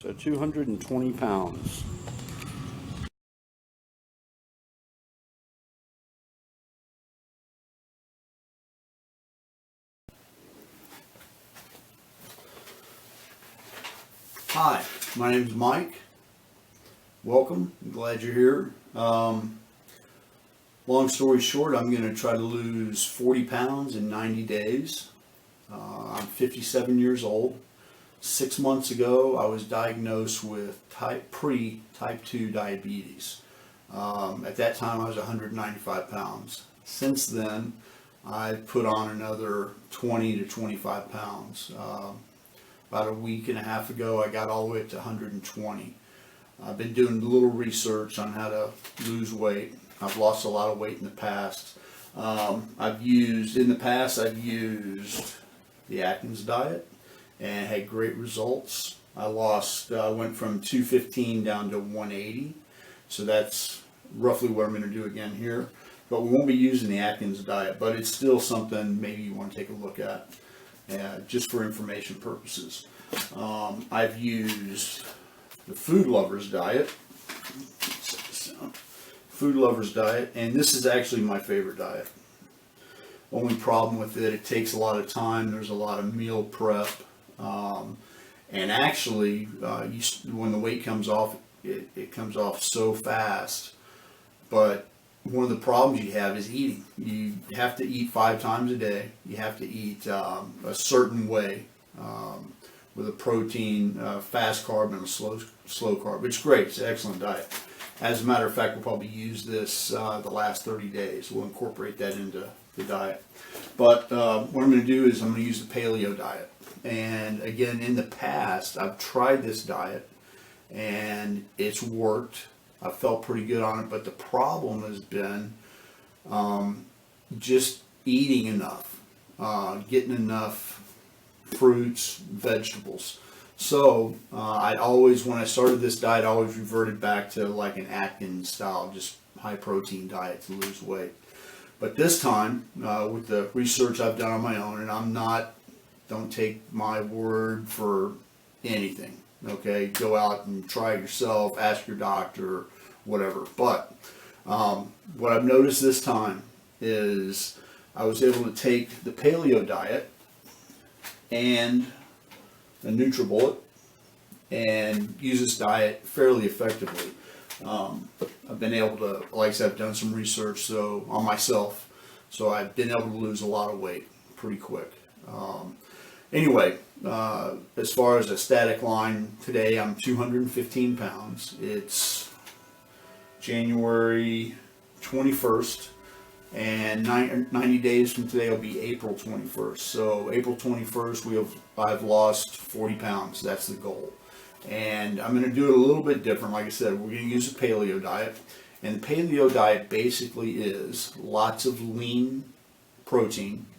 to 220 pounds. Hi, my name is Mike. Welcome. I'm glad you're here. Long story short, I'm going to try to lose 40 pounds in 90 days. I'm 57 years old. 6 months ago, I was diagnosed with type 2 diabetes. At that time, I was 195 pounds. Since then, I've put on another 20 to 25 pounds. About a week and a half ago, I got all the way up to 120. I've been doing a little research on how to lose weight. I've lost a lot of weight in the past. I've used the Atkins diet and had great results. I went from 215 down to 180. So that's roughly what I'm going to do again here. But we won't be using the Atkins diet, but it's still something maybe you want to take a look at just for information purposes. I've used the Food Lovers diet. Food Lovers diet, and this is actually my favorite diet. Only problem with it, it takes a lot of time. There's a lot of meal prep, and actually, when the weight comes off, it comes off so fast. But one of the problems you have is eating. You have to eat 5 times a day. You have to eat a certain way with a protein, fast carb, and a slow carb. It's great. It's an excellent diet. As a matter of fact, we'll probably use this the last 30 days. We'll incorporate that into the diet. But what I'm going to do is I'm going to use the paleo diet. And again, in the past, I've tried this diet and it's worked. I felt pretty good on it, but the problem has been just eating enough, getting enough fruits, vegetables. So when I started this diet, I always reverted back to like an Atkins style, just high protein diet to lose weight. But this time, with the research I've done on my own, and don't take my word for anything, okay? Go out and try it yourself, ask your doctor, whatever. But what I've noticed this time is I was able to take the paleo diet and a NutriBullet and use this diet fairly effectively. I've been able to, like I said, I've done some research on myself, so I've been able to lose a lot of weight pretty quick. Anyway, as far as a static line, today I'm 215 pounds. It's January 21st. And 90 days from today will be April 21st. So April 21st, I've lost 40 pounds. That's the goal. And I'm going to do it a little bit different. Like I said, we're going to use a paleo diet. And the paleo diet basically is lots of lean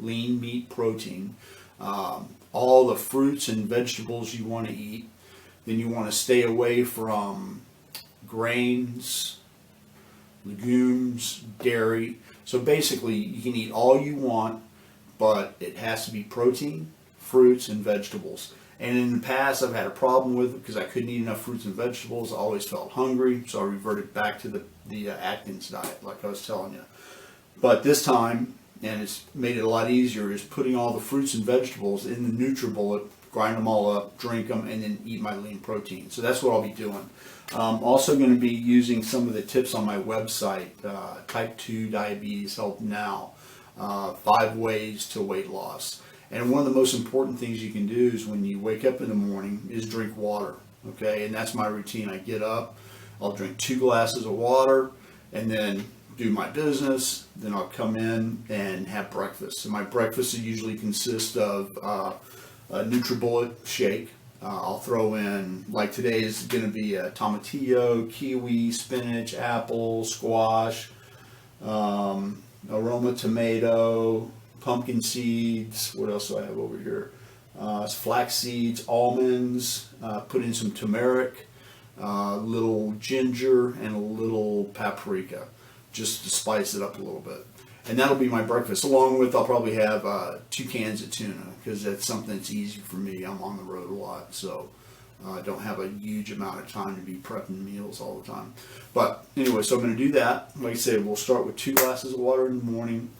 meat protein, all the fruits and vegetables you want to eat. Then you want to stay away from grains, legumes, dairy. So basically, you can eat all you want, but it has to be protein, fruits, and vegetables. And in the past, I've had a problem with it because I couldn't eat enough fruits and vegetables. I always felt hungry, so I reverted back to the Atkins diet, like I was telling you. But this time, and it's made it a lot easier, is putting all the fruits and vegetables in the NutriBullet, grind them all up, drink them, and then eat my lean protein. So that's what I'll be doing. I'm also going to be using some of the tips on my website, Type 2 Diabetes Help Now, 5 ways to weight loss. And one of the most important things you can do is when you wake up in the morning is drink water, okay? And that's my routine. I get up, I'll drink 2 glasses of water, and then do my business. Then I'll come in and have breakfast. And my breakfast usually consists of a NutriBullet shake. I'll throw in, like today is going to be a tomatillo, kiwi, spinach, apple, squash, aroma tomato, pumpkin seeds. What else do I have over here? It's flax seeds, almonds, put in some turmeric, little ginger, and a little paprika, just to spice it up a little bit. And that'll be my breakfast. Along with, I'll probably have 2 cans of tuna, because that's something that's easy for me. I'm on the road a lot, so I don't have a huge amount of time to be prepping meals all the time. But anyway, so I'm going to do that. Like I said, we'll start with 2 glasses of water in the morning,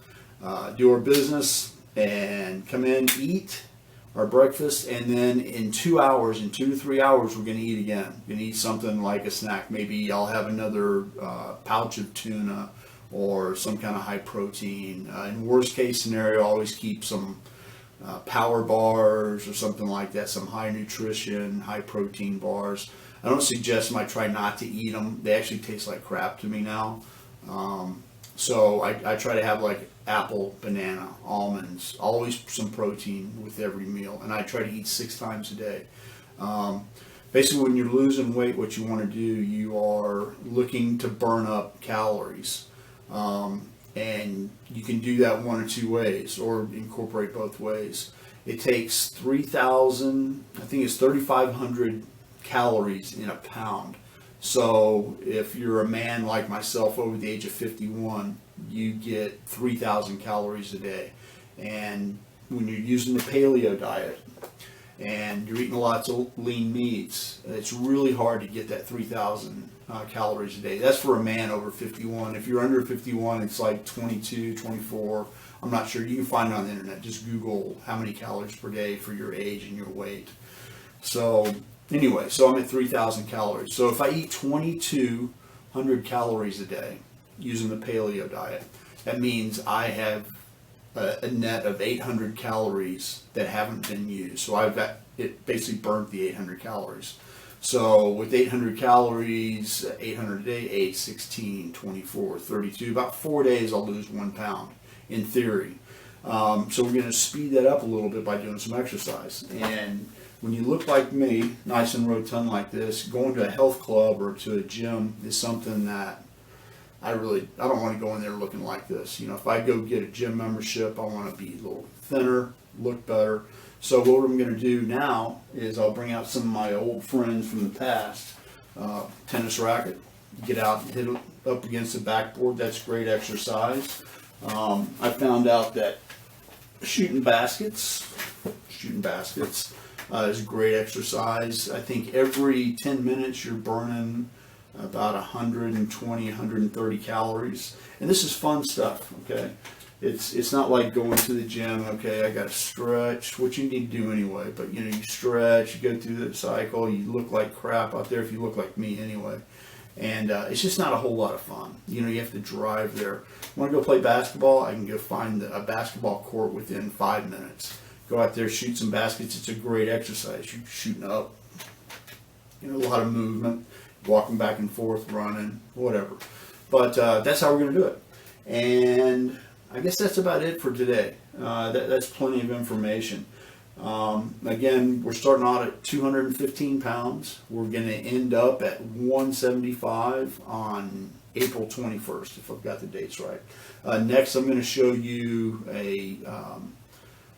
do our business, and come in, eat our breakfast, and then in 2 hours, in 2 to 3 hours, we're going to eat again. We're going to eat something like a snack. Maybe I'll have another pouch of tuna or some kind of high protein. In worst case scenario, I'll always keep some power bars or something like that, some high nutrition, high protein bars. I don't suggest them. I try not to eat them. They actually taste like crap to me now. So I try to have like apple, banana, almonds, always some protein with every meal. And I try to eat 6 times a day. Basically, when you're losing weight, what you want to do, you are looking to burn up calories. And you can do that one or two ways, or incorporate both ways. It takes 3,000, I think it's 3,500 calories in a pound. So if you're a man like myself over the age of 51, you get 3,000 calories a day. And when you're using the paleo diet and you're eating lots of lean meats, it's really hard to get that 3,000 calories a day. That's for a man over 51. If you're under 51, it's like 22, 24. I'm not sure. You can find it on the internet. Just Google how many calories per day for your age and your weight. So anyway, so I'm at 3,000 calories. So if I eat 2,200 calories a day using the paleo diet, that means I have a net of 800 calories that haven't been used. So it basically burnt the 800 calories. So with 800 calories, 800 a day, 8, 16, 24, 32, about 4 days I'll lose 1 pound in theory. So we're going to speed that up a little bit by doing some exercise. And when you look like me, nice and rotund like this, going to a health club or to a gym is something that I don't want to go in there looking like this. You know, if I go get a gym membership, I want to be a little thinner, look better. So what I'm going to do now is I'll bring out some of my old friends from the past. Tennis racket, get out and hit it up against the backboard. That's great exercise. I found out that shooting baskets is a great exercise. I think every 10 minutes you're burning about 120, 130 calories. And this is fun stuff, okay? It's not like going to the gym, okay, I got to stretch, which you need to do anyway, but you know, you stretch, you go through the cycle, you look like crap out there if you look like me anyway. And it's just not a whole lot of fun. You know, you have to drive there. Want to go play basketball? I can go find a basketball court within 5 minutes. Go out there, shoot some baskets. It's a great exercise. You're shooting up, you know, a lot of movement, walking back and forth, running, whatever. But that's how we're going to do it. And I guess that's about it for today. That's plenty of information. Again, we're starting out at 215 pounds. We're going to end up at 175 on April 21st, if I've got the dates right. Next, I'm going to show you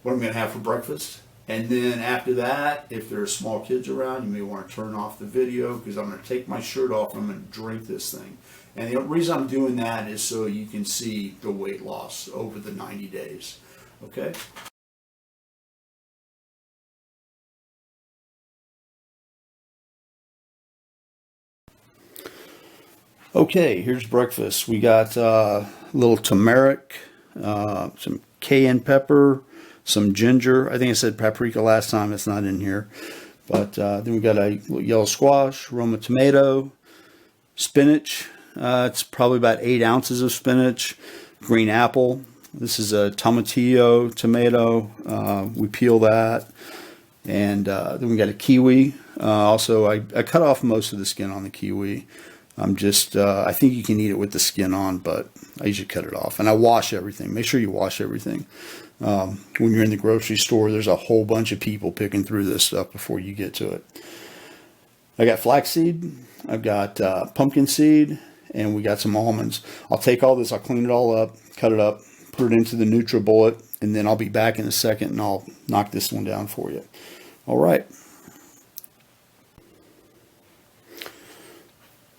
what I'm going to have for breakfast. And then after that, if there are small kids around, you may want to turn off the video because I'm going to take my shirt off and I'm going to drink this thing. And the reason I'm doing that is so you can see the weight loss over the 90 days. Okay? Okay, here's breakfast. We got a little turmeric, some cayenne pepper, some ginger. I think I said paprika last time. It's not in here. But then we got a yellow squash, Roma tomato, spinach. It's probably about 8 ounces of spinach, green apple. This is a tomatillo tomato. We peel that. And then we got a kiwi. Also, I cut off most of the skin on the kiwi. I think you can eat it with the skin on, but I usually cut it off. And I wash everything. Make sure you wash everything. When you're in the grocery store, there's a whole bunch of people picking through this stuff before you get to it. I got flaxseed. I've got pumpkin seed. And we got some almonds. I'll take all this, I'll clean it all up, cut it up, put it into the NutriBullet, and then I'll be back in a second and I'll knock this one down for you. All right.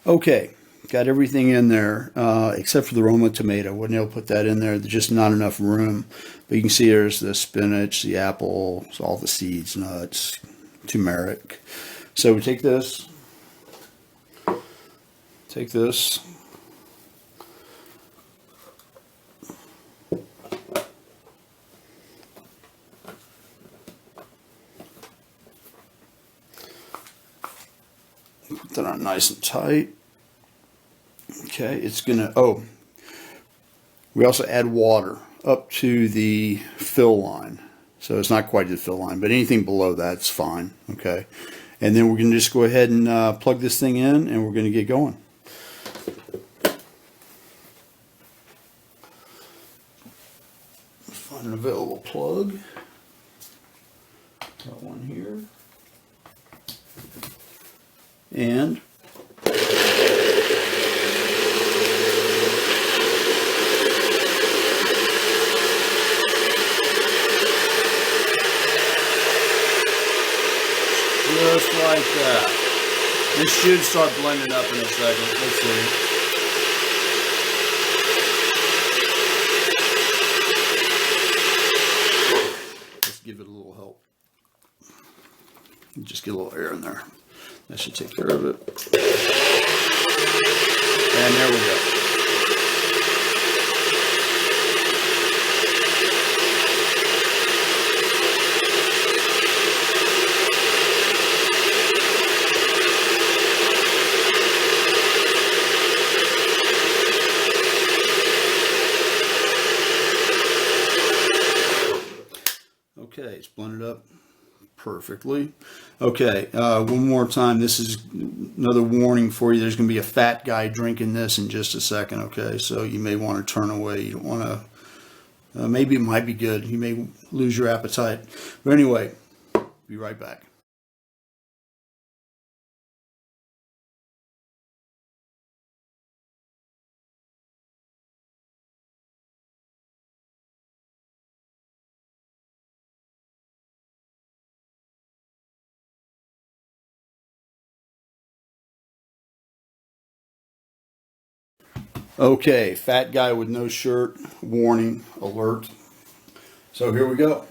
Okay, got everything in there except for the Roma tomato. Wasn't able to put that in there. There's just not enough room. But you can see there's the spinach, the apples, all the seeds, nuts, turmeric. So we take this, put that on nice and tight. Okay, it's gonna, oh, we also add water up to the fill line. So it's not quite the fill line, but anything below that's fine, okay? And then we're gonna just go ahead and plug this thing in, and we're gonna get going. Find an available plug. Got one here. And just like that. This should start blending up in a second. Let's see. Let's give it a little help. Just get a little air in there. That should take care of it. And there we go. Okay, it's blended up perfectly. Okay, one more time. This is another warning for you. There's going to be a fat guy drinking this in just a second, okay? So you may want to turn away. You don't want to, maybe it might be good. You may lose your appetite. But anyway, be right back. Okay, fat guy with no shirt, warning, alert. So here we go.